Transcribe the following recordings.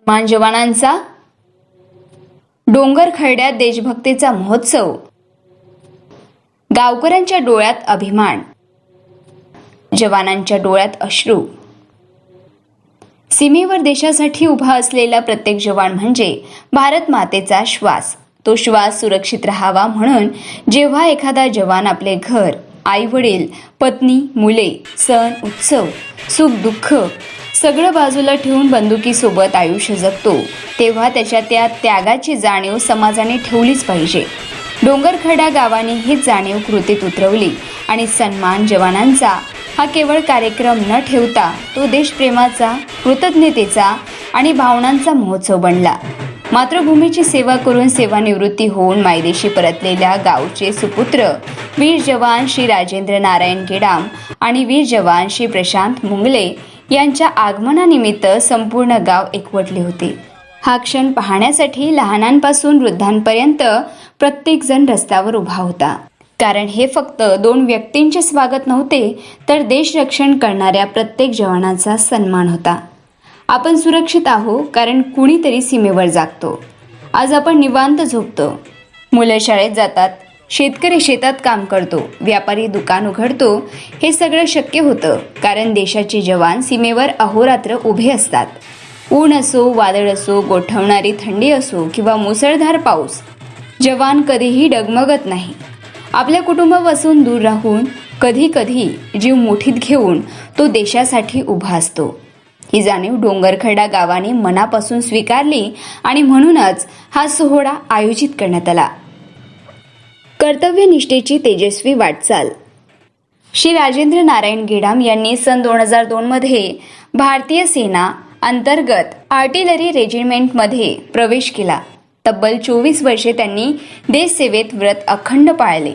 मान जवानांचा डोंगर खरड्यात देशभक्तीचा महोत्सव, गावकऱ्यांच्या डोळ्यात अभिमान, जवानांच्या डोळ्यात अश्रू। सीमेवर देशासाठी उभा असलेला प्रत्येक जवान म्हणजे भारत मातेचा श्वास। तो श्वास सुरक्षित राहावा म्हणून जेव्हा एखादा जवान आपले घर, आई वडील, पत्नी, मुले, सण उत्सव, सुख दुःख सगळं बाजूला ठेवून बंदुकीसोबत आयुष्य जगतो, तेव्हा त्याच्या त्या त्यागाची जाणीव समाजाने ठेवलीच पाहिजे। डोंगरखडा गावाने ही जाणीव कृतीत उतरवली आणि सन्मान जवानांचा हा केवळ कार्यक्रम न ठेवता तो देशप्रेमाचा, कृतज्ञतेचा आणि भावनांचा महोत्सव बनला। मातृभूमीची सेवा करून सेवानिवृत्ती होऊन मायदेशी परतलेल्या गावचे सुपुत्र वीर जवान श्री राजेंद्र नारायण गेडाम आणि वीर जवान श्री प्रशांत मुंगले यांच्या आगमनानिमित्त संपूर्ण गाव एकवटले होते। हा क्षण पाहण्यासाठी लहानांपासून वृद्धांपर्यंत प्रत्येक जण रस्त्यावर उभा होता, कारण हे फक्त दोन व्यक्तींचे स्वागत नव्हते, तर देश रक्षण करणाऱ्या प्रत्येक जवानाचा सन्मान होता। आपण सुरक्षित आहो कारण कुणीतरी सीमेवर जागतो। आज आपण निवांत झोपतो, मुलं शाळेत जातात, शेतकरी शेतात काम करतो, व्यापारी दुकान उघडतो। हे सगळं शक्य होतं कारण देशाचे जवान सीमेवर अहोरात्र उभे असतात। ऊन असो, वादळ असो, गोठवणारी थंडी असो किंवा मुसळधार पाऊस, जवान कधीही डगमगत नाही। आपल्या कुटुंबापासून दूर राहून, कधी कधी जीव मुठीत घेऊन तो देशासाठी उभा असतो। ही जाणीव डोंगरखडा गावाने मनापासून स्वीकारली आणि म्हणूनच हा सोहळा आयोजित करण्यात आला। कर्तव्यनिष्ठेची तेजस्वी वाटचाल। श्री राजेंद्र नारायण गेडाम यांनी सन 2002 मध्ये भारतीय सेना अंतर्गत आर्टिलरी रेजिमेंटमध्ये प्रवेश केला। तब्बल 24 वर्षे त्यांनी देशसेवेत व्रत अखंड पाळले।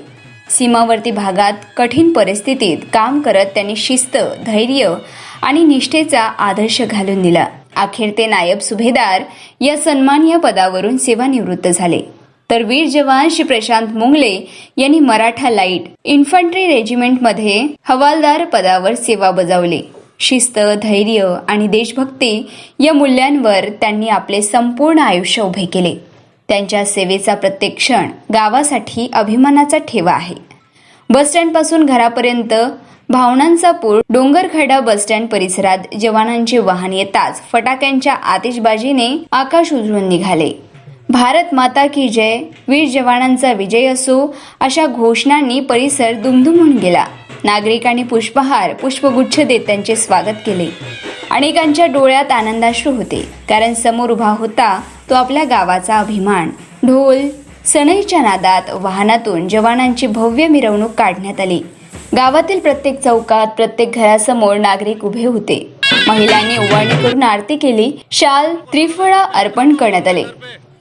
सीमावर्ती भागात कठीण परिस्थितीत काम करत त्यांनी शिस्त, धैर्य आणि निष्ठेचा आदर्श घालून दिला। अखेर ते नायब सुभेदार या सन्माननीय पदावरून सेवानिवृत्त झाले। तर वीर जवान श्री प्रशांत मुंगले यांनी मराठा लाईट इन्फंट्री रेजिमेंटमध्ये हवालदार पदावर सेवा बजावली। शिस्त, धैर्य आणि देशभक्ती या मूल्यांवर त्यांनी आपले संपूर्ण आयुष्य उभे केले। त्यांच्या सेवेचा प्रत्येक क्षण गावासाठी अभिमानाचा ठेवा आहे। बसस्टँडपासून घरापर्यंत भावनांचा पूर। डोंगरखडा बसस्टँड परिसरात जवानांचे वाहन येताच फटाक्यांच्या आतिषबाजीने आकाश उजळून निघाले। भारत माता की जय, वीर जवानांचा विजय असो अशा घोषणांनी परिसर दुमदुमून गेला। नागरिकांनी पुष्पहार, पुष्पगुच्छ देत त्यांचे स्वागत केले। अनेकांच्या डोळ्यात आनंदाश्रू होते, कारण समोर उभा होता तो आपल्या गावाचा अभिमान। ढोल सनईच्या नादात वाहनातून जवानांची भव्य मिरवणूक काढण्यात आली। गावातील प्रत्येक चौकात, प्रत्येक घरासमोर नागरिक उभे होते। महिलांनी ओवाळणी करून आरती केली, शाल, त्रिफळा अर्पण करण्यात आले।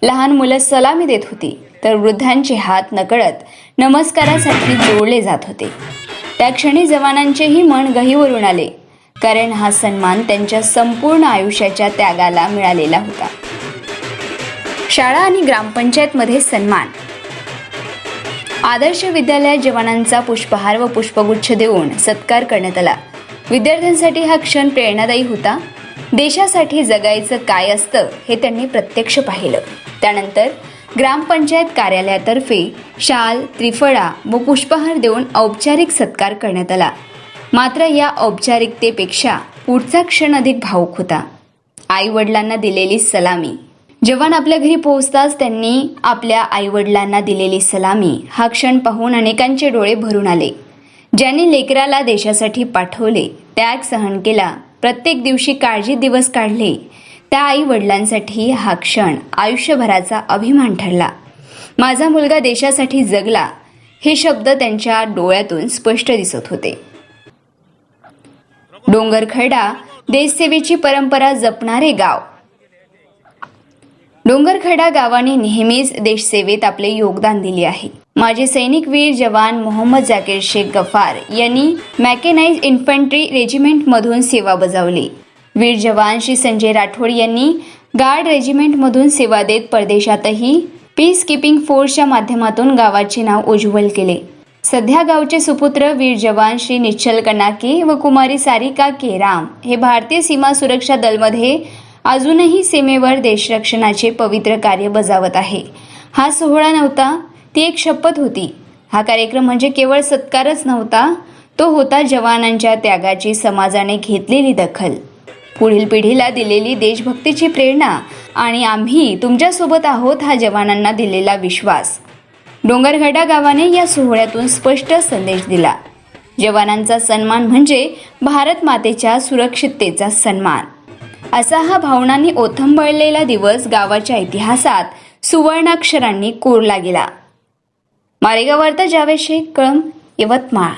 लहान मुलं सलामी देत होती, तर वृद्धांचे हात नकळत नमस्कारासाठी जोडले जात होते। त्या क्षणी जवानांचेही मन गहिवरून आले, कारण हा सन्मान त्यांच्या संपूर्ण आयुष्याच्या त्यागाला मिळालेला होता। शाळा आणि ग्रामपंचायतमध्ये सन्मान। आदर्श विद्यालयात जवानांचा पुष्पहार व पुष्पगुच्छ देऊन सत्कार करण्यात आला। विद्यार्थ्यांसाठी हा क्षण प्रेरणादायी होता। देशासाठी जगायचं काय असतं हे त्यांनी प्रत्यक्ष पाहिलं। त्यानंतर ग्रामपंचायत कार्यालयातर्फे शाल, त्रिफळा व पुष्पहार देऊन औपचारिक सत्कार करण्यात आला। मात्र या औपचारिकतेपेक्षा पुढचा क्षण अधिक भावुक होता। आई वडिलांना दिलेली सलामी। जवान आपल्या घरी पोहोचताच त्यांनी आपल्या आई वडिलांना दिलेली सलामी हा क्षण पाहून अनेकांचे डोळे भरून आले। ज्यांनी लेकराला देशासाठी पाठवले, त्याग सहन केला, प्रत्येक दिवशी काळजी दिवस काढले, त्या आई वडिलांसाठी हा क्षण आयुष्यभराचा अभिमान ठरला। माझा मुलगा देशासाठी जगला, हे शब्द त्यांच्या डोळ्यातून स्पष्ट दिसत होते। डोंगरखडा देशसेवेची परंपरा जपणारे गाव। डोंगरखडा गावाने नेहमीच देशसेवेत आपले योगदान दिले आहे। माजी सैनिक वीर जवान मोहम्मद जाकीर शेख गफार यांनी मॅकेनाइज्ड इन्फंट्री रेजिमेंटमधून सेवा बजावली। वीर जवान श्री संजय राठोड यांनी गार्ड रेजिमेंटमधून सेवा देत परदेशातही पीस कीपिंग फोर्सच्या माध्यमातून गावाचे नाव उज्ज्वल केले। सध्या गावचे सुपुत्र वीर जवान श्री निश्चल कनाके व कुमारी सारिका केराम हे भारतीय सीमा सुरक्षा दलमध्ये अजूनही सीमेवर देशरक्षणाचे पवित्र कार्य बजावत आहे. हा सोहळा नव्हता, ती एक शपथ होती. हा कार्यक्रम म्हणजे केवळ सत्कारच नव्हता, तो होता जवानांच्या त्यागाची समाजाने घेतलेली दखल, पुढील पिढीला दिलेली देशभक्तीची प्रेरणा आणि आम्ही तुमच्यासोबत आहोत हा जवानांना दिलेला विश्वास. डोंगरगडा गावाने या सोहळ्यातून स्पष्ट संदेश दिला. जवानांचा सन्मान म्हणजे भारत मातेच्या सुरक्षिततेचा सन्मान. असा हा भावनांनी ओथंबळलेला दिवस गावाच्या इतिहासात सुवर्णाक्षरांनी कोरला गेला. मारेगाव वार्ता जावेद शेख, कळंब, यवतमाळ.